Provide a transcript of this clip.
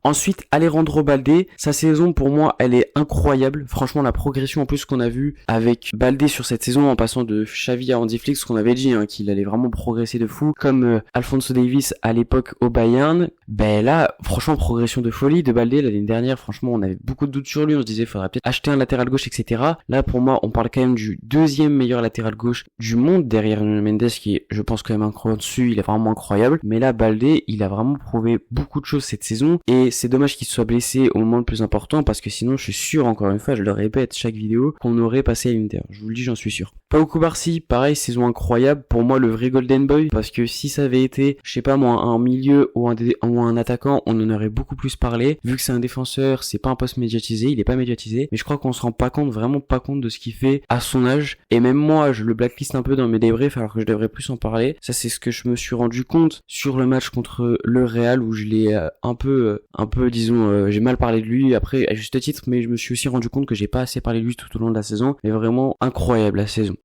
Ensuite, Alejandro Balde, sa saison pour moi, elle est incroyable. Franchement, la progression en plus qu'on a vu avec Balde sur cette saison en passant de Xavi à Hansi Flick, ce qu'on avait dit, qu'il allait vraiment progresser de fou, comme Alphonso Davies à l'époque au Bayern. Ben là, franchement, progression de folie de Balde l'année dernière. Franchement, on avait beaucoup de doutes sur lui. On se disait, faudrait peut-être acheter un latéral gauche, etc. Là, pour moi, on parle quand même du deuxième meilleur latéral gauche du monde derrière Nuno Mendes, qui est, je pense, quand même un cran dessus. Il est vraiment incroyable. Mais là, Balde, il a vraiment prouvé beaucoup de choses cette saison. Et c'est dommage qu'il soit blessé au moment le plus important, parce que sinon, je suis sûr, encore une fois, je le répète chaque vidéo, qu'on aurait passé à l'Inter. Je vous le dis, j'en suis sûr. Pau Cubarsí, pareil, saison incroyable. Pour moi, le vrai Golden Boy, parce que si ça avait été, je sais pas moi, un milieu ou un attaquant, on en aurait beaucoup plus parlé. Vu que c'est un défenseur, c'est pas un poste médiatisé, il est pas médiatisé. Mais je crois qu'on se rend pas compte, vraiment pas compte de ce qu'il fait à son âge. Et même moi, je le blacklist un peu dans mes débriefs, alors que je devrais plus en parler. Ça, c'est ce que je me suis rendu compte sur le match contre le Real, où je l'ai un peu, disons, j'ai mal parlé de lui, après, à juste titre, mais je me suis aussi rendu compte que j'ai pas assez parlé de lui tout au long de la saison. Mais vraiment incroyable la saison.